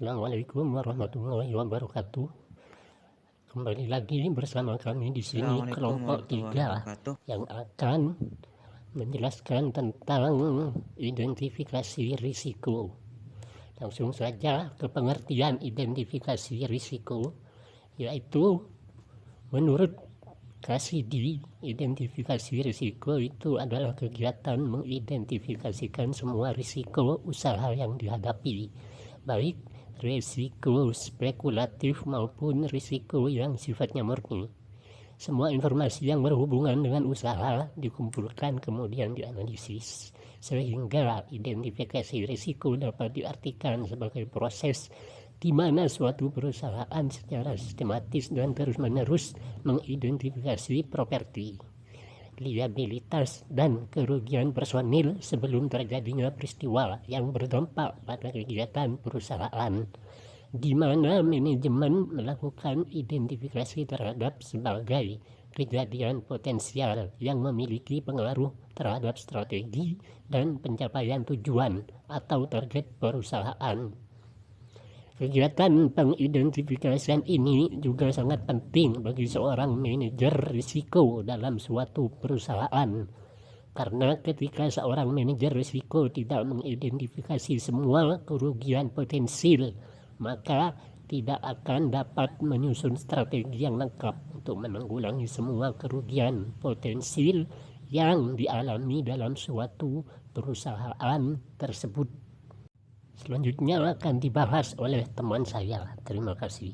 Assalamualaikum warahmatullahi wabarakatuh. Kembali lagi bersama kami di sini Assalamualaikum kelompok warahmatullahi 3 wabarakatuh. yang akan menjelaskan tentang identifikasi risiko. Langsung saja ke pengertian identifikasi risiko, yaitu menurut Cassidy, identifikasi risiko itu adalah kegiatan mengidentifikasikan semua risiko usaha yang dihadapi, baik risiko spekulatif maupun risiko yang sifatnya murni. Semua informasi yang berhubungan dengan usaha dikumpulkan kemudian dianalisis, sehingga identifikasi risiko dapat diartikan sebagai proses di mana suatu perusahaan secara sistematis dan terus-menerus mengidentifikasi properti, liabilitas, dan kerugian personil sebelum terjadinya peristiwa yang berdampak pada kegiatan perusahaan, di mana manajemen melakukan identifikasi terhadap sebagai kejadian potensial yang memiliki pengaruh terhadap strategi dan pencapaian tujuan atau target perusahaan. Kegiatan pengidentifikasian ini juga sangat penting bagi seorang manajer risiko dalam suatu perusahaan. Karena ketika seorang manajer risiko tidak mengidentifikasi semua kerugian potensial, maka tidak akan dapat menyusun strategi yang lengkap untuk menanggulangi semua kerugian potensial yang dialami dalam suatu perusahaan tersebut. Selanjutnya akan dibahas oleh teman saya. Terima kasih.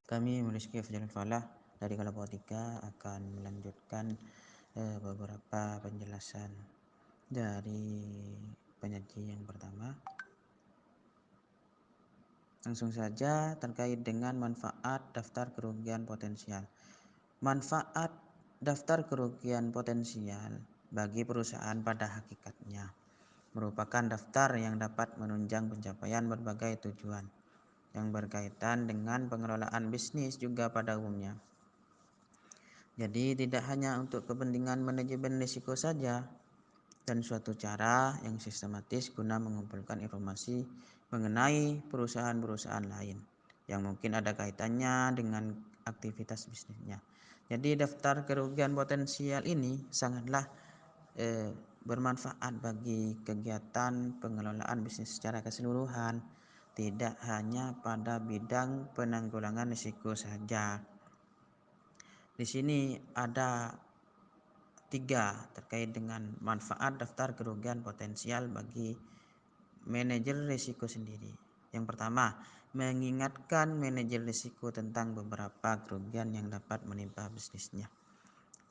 Kami Rizky Fajarul Falah dari kelompok 3 akan melanjutkan beberapa penjelasan dari penyaji yang pertama. Langsung saja terkait dengan manfaat daftar kerugian potensial. Manfaat daftar kerugian potensial bagi perusahaan pada hakikatnya merupakan daftar yang dapat menunjang pencapaian berbagai tujuan yang berkaitan dengan pengelolaan bisnis juga pada umumnya. Jadi tidak hanya untuk kepentingan manajemen risiko saja, dan suatu cara yang sistematis guna mengumpulkan informasi mengenai perusahaan-perusahaan lain yang mungkin ada kaitannya dengan aktivitas bisnisnya. Jadi daftar kerugian potensial ini sangatlah bermanfaat bagi kegiatan pengelolaan bisnis secara keseluruhan, tidak hanya pada bidang penanggulangan risiko saja. Di sini ada 3 terkait dengan manfaat daftar kerugian potensial bagi manajer risiko sendiri. Yang pertama, mengingatkan manajer risiko tentang beberapa kerugian yang dapat menimpa bisnisnya.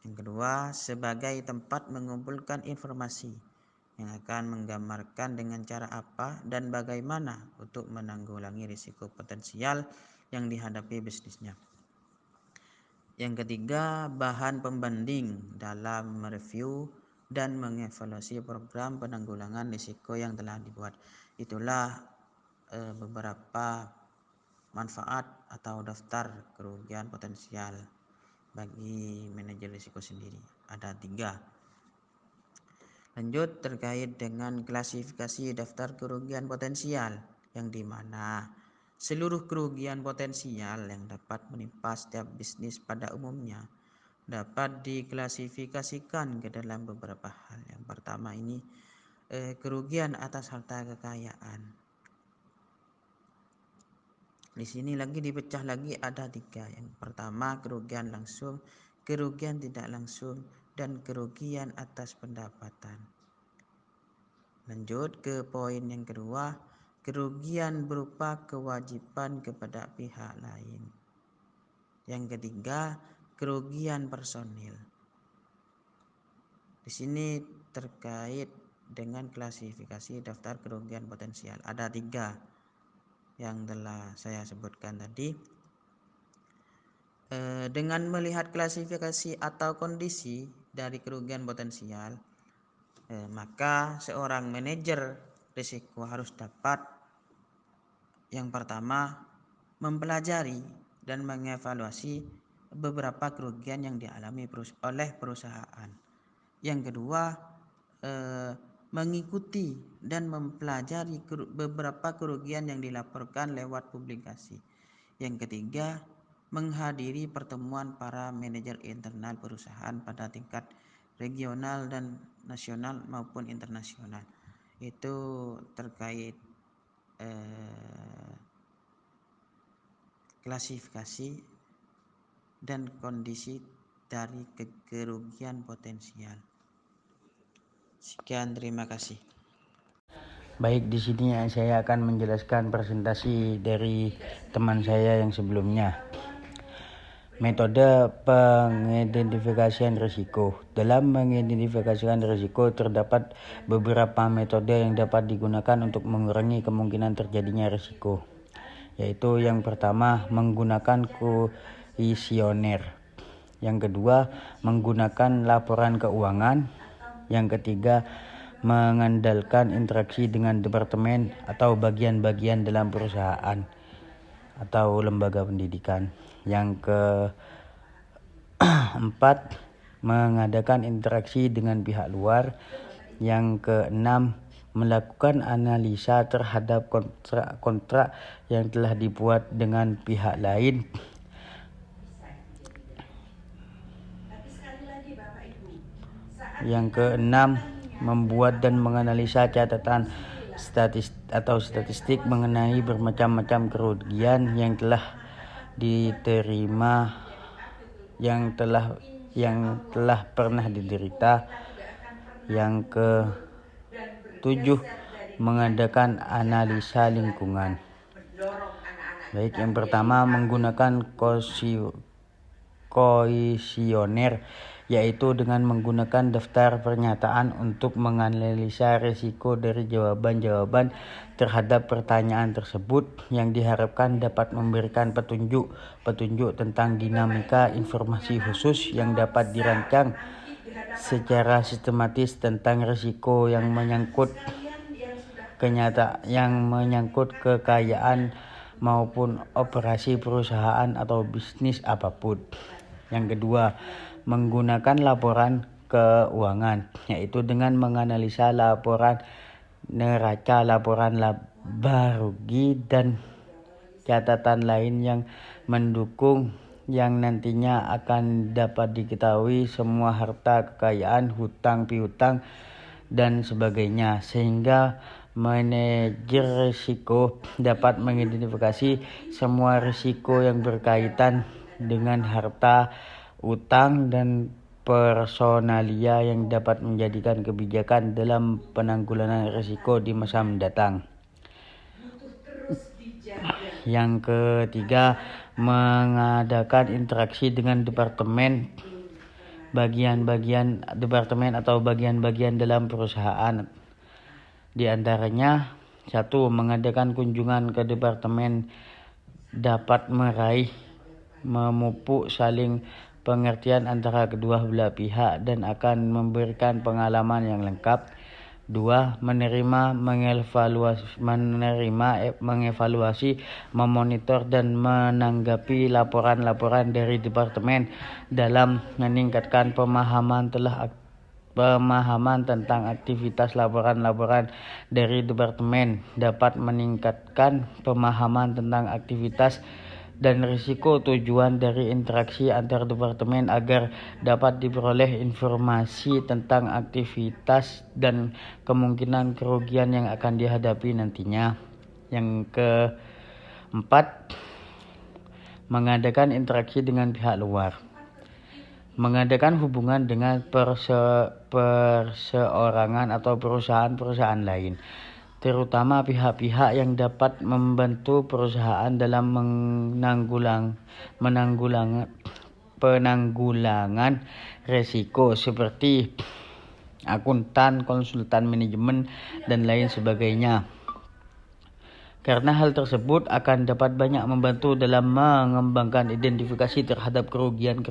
Yang kedua, sebagai tempat mengumpulkan informasi yang akan menggambarkan dengan cara apa dan bagaimana untuk menanggulangi risiko potensial yang dihadapi bisnisnya. Yang ketiga, bahan pembanding dalam mereview dan mengevaluasi program penanggulangan risiko yang telah dibuat. Itulah beberapa manfaat atau daftar kerugian potensial bagi manajer risiko sendiri. Ada 3. Lanjut terkait dengan klasifikasi daftar kerugian potensial, yang dimana seluruh kerugian potensial yang dapat menimpa setiap bisnis pada umumnya dapat diklasifikasikan ke dalam beberapa hal. Yang pertama ini kerugian atas harta kekayaan. Di sini lagi dipecah lagi ada 3. Yang pertama kerugian langsung, kerugian tidak langsung, dan kerugian atas pendapatan. Lanjut ke poin yang kedua, kerugian berupa kewajiban kepada pihak lain. Yang ketiga, kerugian personil. Di sini terkait dengan klasifikasi daftar kerugian potensial. Ada 3 yang telah saya sebutkan tadi. Dengan melihat klasifikasi atau kondisi dari kerugian potensial, maka seorang manajer risiko harus dapat yang pertama mempelajari dan mengevaluasi beberapa kerugian yang dialami oleh perusahaan. Yang kedua, mengikuti dan mempelajari beberapa kerugian yang dilaporkan lewat publikasi. Yang ketiga, menghadiri pertemuan para manajer internal perusahaan pada tingkat regional dan nasional maupun internasional. Itu terkait klasifikasi dan kondisi dari kerugian potensial. Sekian, terima kasih. Baik, di sini saya akan menjelaskan presentasi dari teman saya yang sebelumnya. Metode pengidentifikasian risiko. Dalam mengidentifikasikan risiko terdapat beberapa metode yang dapat digunakan untuk mengurangi kemungkinan terjadinya risiko. Yaitu yang pertama menggunakan kuesioner. Yang kedua menggunakan laporan keuangan. Yang ketiga mengandalkan interaksi dengan departemen atau bagian-bagian dalam perusahaan atau lembaga pendidikan. Yang keempat, mengadakan interaksi dengan pihak luar. Yang keenam, melakukan analisa terhadap kontrak-kontrak yang telah dibuat dengan pihak lain. Yang keenam, membuat dan menganalisa catatan statistik mengenai bermacam-macam kerugian yang telah diterima, yang telah pernah diderita. Yang ketujuh, mengadakan analisa lingkungan. Baik, yang pertama menggunakan kuesioner, yaitu dengan menggunakan daftar pernyataan untuk menganalisa risiko dari jawaban-jawaban terhadap pertanyaan tersebut yang diharapkan dapat memberikan petunjuk tentang dinamika informasi khusus yang dapat dirancang secara sistematis tentang risiko yang menyangkut kekayaan maupun operasi perusahaan atau bisnis apapun. Yang kedua, menggunakan laporan keuangan, yaitu dengan menganalisa laporan neraca, laporan laba rugi, dan catatan lain yang mendukung yang nantinya akan dapat diketahui semua harta kekayaan, hutang piutang, dan sebagainya, sehingga manajer risiko dapat mengidentifikasi semua risiko yang berkaitan dengan harta, utang, dan personalia yang dapat menjadikan kebijakan dalam penanggulangan risiko di masa mendatang. Yang ketiga, mengadakan interaksi dengan departemen atau bagian-bagian dalam perusahaan. Di antaranya, 1. Mengadakan kunjungan ke departemen dapat memupuk saling pengertian antara kedua belah pihak dan akan memberikan pengalaman yang lengkap. 2. Mengevaluasi, memonitor, dan menanggapi laporan-laporan dari departemen dalam meningkatkan pemahaman tentang aktivitas laporan-laporan dari departemen dapat meningkatkan pemahaman tentang aktivitas dan risiko tujuan dari interaksi antar departemen agar dapat diperoleh informasi tentang aktivitas dan kemungkinan kerugian yang akan dihadapi nantinya. Yang keempat, mengadakan interaksi dengan pihak luar. Mengadakan hubungan dengan perseorangan atau perusahaan-perusahaan lain, terutama pihak-pihak yang dapat membantu perusahaan dalam penanggulangan risiko seperti akuntan, konsultan manajemen, dan lain sebagainya. Karena hal tersebut akan dapat banyak membantu dalam mengembangkan identifikasi terhadap kerugian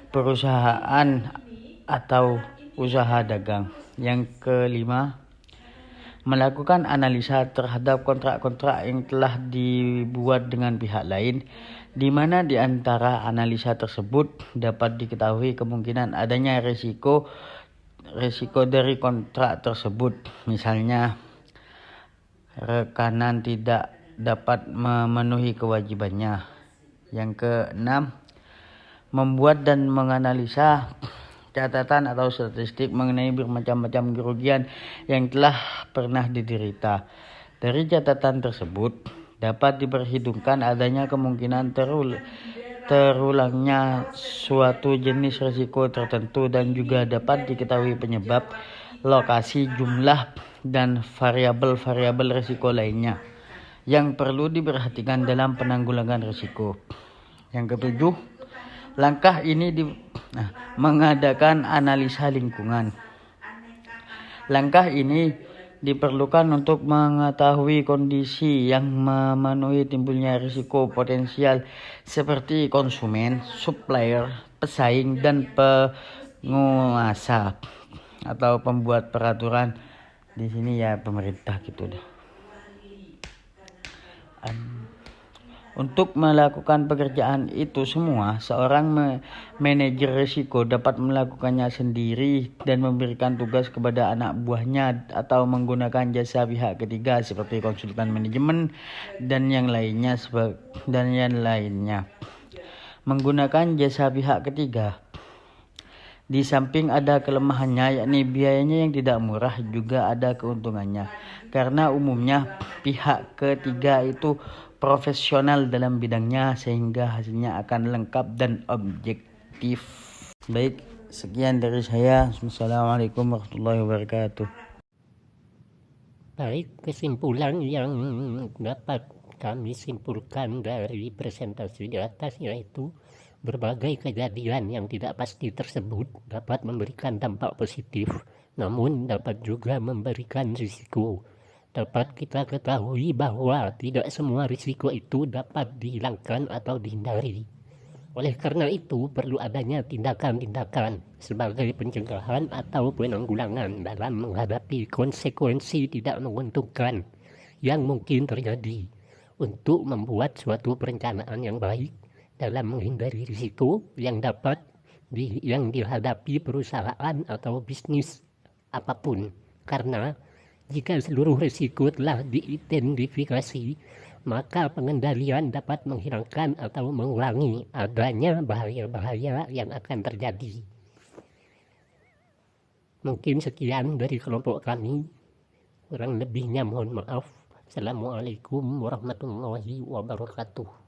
perusahaan atau usaha dagang. Yang kelima, melakukan analisa terhadap kontrak-kontrak yang telah dibuat dengan pihak lain, di mana di antara analisa tersebut dapat diketahui kemungkinan adanya risiko risiko dari kontrak tersebut. Misalnya rekanan tidak dapat memenuhi kewajibannya. Yang keenam, membuat dan menganalisa catatan atau statistik mengenai bermacam-macam kerugian yang telah pernah diderita. Dari catatan tersebut dapat diperhitungkan adanya kemungkinan terulangnya suatu jenis risiko tertentu dan juga dapat diketahui penyebab, lokasi, jumlah, dan variabel-variabel risiko lainnya yang perlu diperhatikan dalam penanggulangan risiko. Yang ketujuh, langkah ini mengadakan analisa lingkungan. Langkah ini diperlukan untuk mengetahui kondisi yang memenuhi timbulnya risiko potensial seperti konsumen, supplier, pesaing, dan penguasa atau pembuat peraturan. Di sini ya pemerintah gitu dah. Untuk melakukan pekerjaan itu semua, seorang manajer risiko dapat melakukannya sendiri dan memberikan tugas kepada anak buahnya atau menggunakan jasa pihak ketiga seperti konsultan manajemen dan yang lainnya. Menggunakan jasa pihak ketiga, di samping ada kelemahannya, yakni biayanya yang tidak murah, juga ada keuntungannya. Karena umumnya pihak ketiga itu profesional dalam bidangnya sehingga hasilnya akan lengkap dan objektif. Baik, sekian dari saya. Assalamualaikum warahmatullahi wabarakatuh. Baik, kesimpulan yang dapat kami simpulkan dari presentasi di atas yaitu berbagai kejadian yang tidak pasti tersebut dapat memberikan dampak positif, namun dapat juga memberikan risiko. Dapat kita ketahui bahwa tidak semua risiko itu dapat dihilangkan atau dihindari. Oleh karena itu, perlu adanya tindakan-tindakan sebagai pencegahan atau penanggulangan dalam menghadapi konsekuensi tidak menguntungkan yang mungkin terjadi untuk membuat suatu perencanaan yang baik dalam menghindari risiko yang dihadapi perusahaan atau bisnis apapun. Karena jika seluruh risiko telah diidentifikasi, maka pengendalian dapat menghilangkan atau mengurangi adanya bahaya-bahaya yang akan terjadi. Mungkin sekian dari kelompok kami. Kurang lebihnya mohon maaf. Assalamualaikum warahmatullahi wabarakatuh.